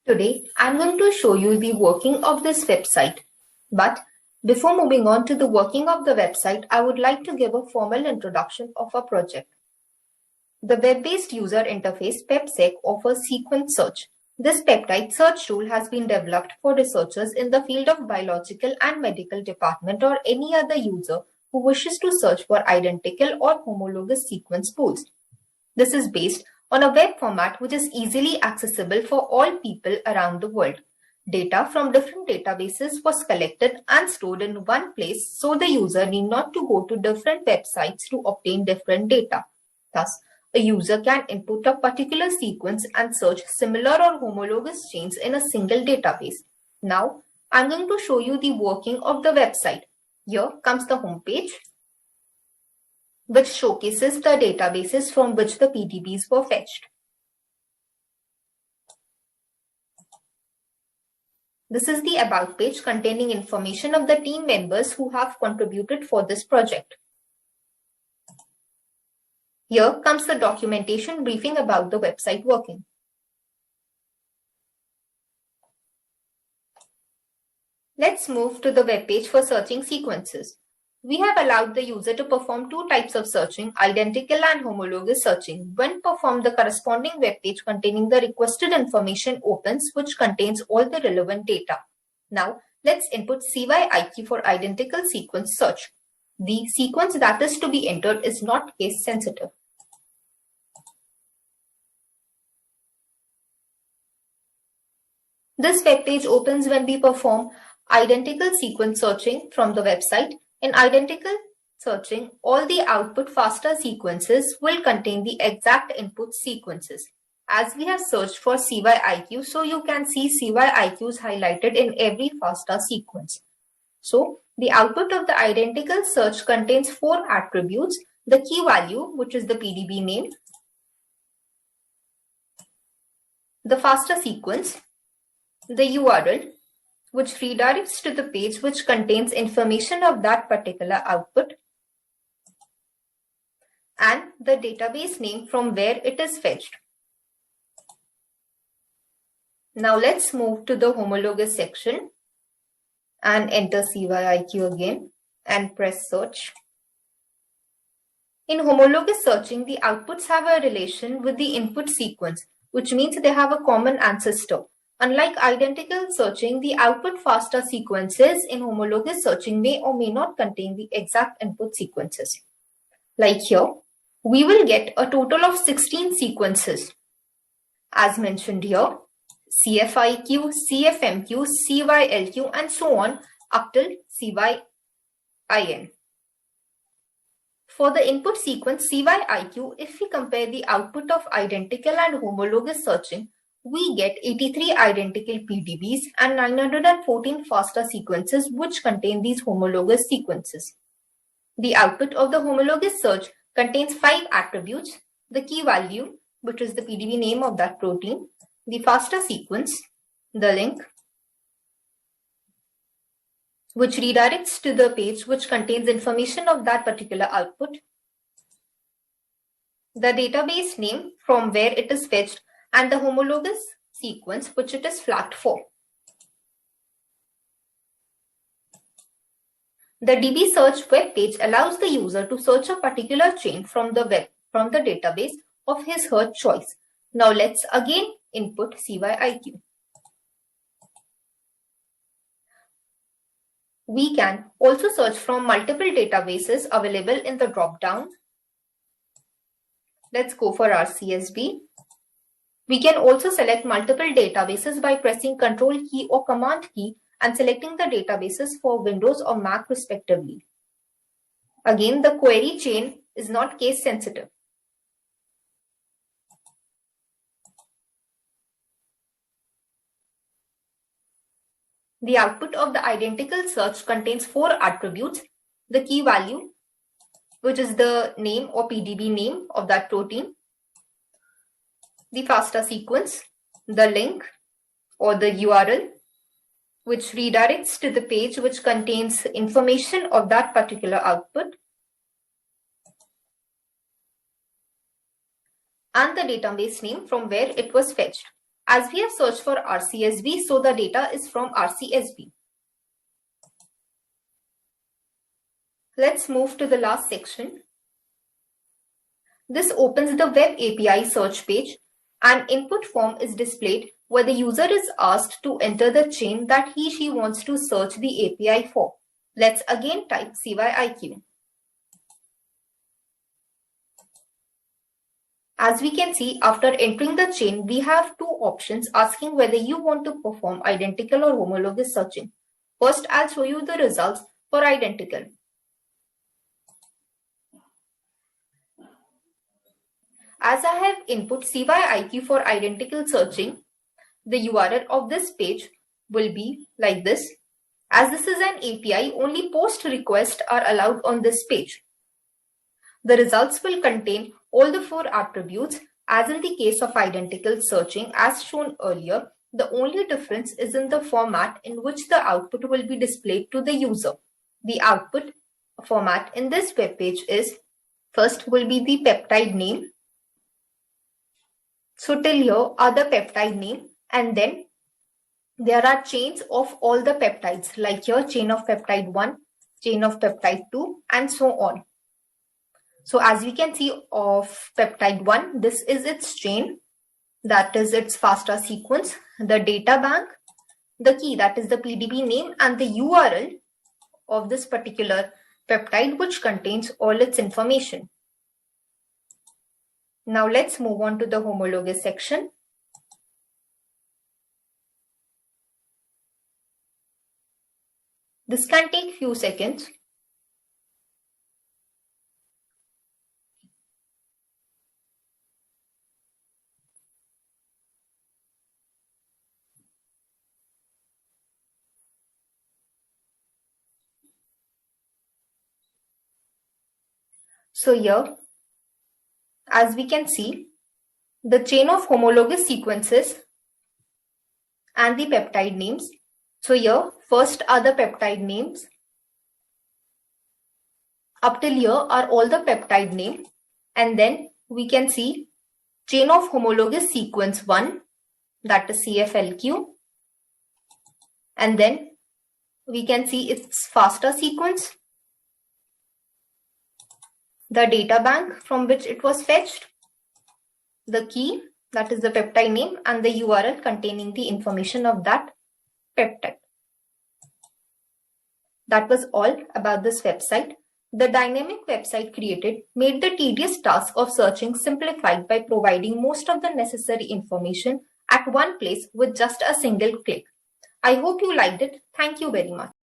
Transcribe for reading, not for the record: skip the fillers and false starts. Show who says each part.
Speaker 1: Today, I'm going to show you the working of this website. But before moving on to the working of the website, I would like to give a formal introduction of our project. The web-based user interface PepSec offers sequence search. This peptide search tool has been developed for researchers in the field of biological and medical department or any other user who wishes to search for identical or homologous sequence pools. This is based on a web format which is easily accessible for all people around the world. Data from different databases was collected and stored in one place, so the user need not to go to different websites to obtain different data. Thus, a user can input a particular sequence and search similar or homologous chains in a single database. Now, I'm going to show you the working of the website. Here comes the home page, which showcases the databases from which the PDBs were fetched. This is the About page containing information of the team members who have contributed for this project. Here comes the documentation briefing about the website working. Let's move to the web page for searching sequences. We have allowed the user to perform two types of searching, identical and homologous searching. When performed, the corresponding web page containing the requested information opens, which contains all the relevant data. Now, let's input CYIQ for identical sequence search. The sequence that is to be entered is not case sensitive. This web page opens when we perform identical sequence searching from the website. In identical searching, all the output FASTA sequences will contain the exact input sequences. As we have searched for CYIQ, so you can see CYIQs highlighted in every FASTA sequence. So, the output of the identical search contains four attributes: the key value, which is the PDB name, the FASTA sequence, the URL, which redirects to the page which contains information of that particular output, and the database name from where it is fetched. Now let's move to the homologous section and enter CYIQ again and press search. In homologous searching, the outputs have a relation with the input sequence, which means they have a common ancestor. Unlike identical searching, the output FASTA sequences in homologous searching may or may not contain the exact input sequences. Like here, we will get a total of 16 sequences. As mentioned here, CFIQ, CFMQ, CYLQ, and so on up till CYIN. For the input sequence CYIQ, if we compare the output of identical and homologous searching, we get 83 identical PDBs and 914 FASTA sequences which contain these homologous sequences. The output of the homologous search contains 5 attributes: the key value, which is the PDB name of that protein, the FASTA sequence, the link, which redirects to the page which contains information of that particular output, the database name from where it is fetched, and the homologous sequence which it is flagged for. The DB search web page allows the user to search a particular chain from the database of his/her choice. Now let's again input CYIQ. We can also search from multiple databases available in the drop-down. Let's go for our CSV. We can also select multiple databases by pressing Control key or Command key and selecting the databases for Windows or Mac respectively. Again, the query chain is not case sensitive. The output of the identical search contains 4 attributes: the key value, which is the name or PDB name of that protein, the FASTA sequence, the link or the URL, which redirects to the page which contains information of that particular output, and the database name from where it was fetched. As we have searched for RCSB, so the data is from RCSB. Let's move to the last section. This opens the Web API search page. An input form is displayed where the user is asked to enter the chain that he/she wants to search the API for. Let's again type CYIQ. As we can see, after entering the chain, we have two options asking whether you want to perform identical or homologous searching. First, I'll show you the results for identical. As I have input CYIQ for identical searching, the URL of this page will be like this. As this is an API, only POST requests are allowed on this page. The results will contain all the four attributes as in the case of identical searching as shown earlier. The only difference is in the format in which the output will be displayed to the user. The output format in this web page is, first will be the peptide name. So till here are the peptide name, and then there are chains of all the peptides, like here chain of peptide 1, chain of peptide 2, and so on. So as we can see of peptide 1, this is its chain, that is its FASTA sequence, the data bank, the key, that is the PDB name, and the URL of this particular peptide, which contains all its information. Now let's move on to the homologous section. This can take few seconds. So here, as we can see, the chain of homologous sequences and the peptide names. So here, first are the peptide names. Up till here are all the peptide name, and then we can see chain of homologous sequence 1, that is CFLQ, and then we can see its FASTA sequence, the data bank from which it was fetched, the key, that is the peptide name, and the URL containing the information of that peptide. That was all about this website. The dynamic website created made the tedious task of searching simplified by providing most of the necessary information at one place with just a single click. I hope you liked it. Thank you very much.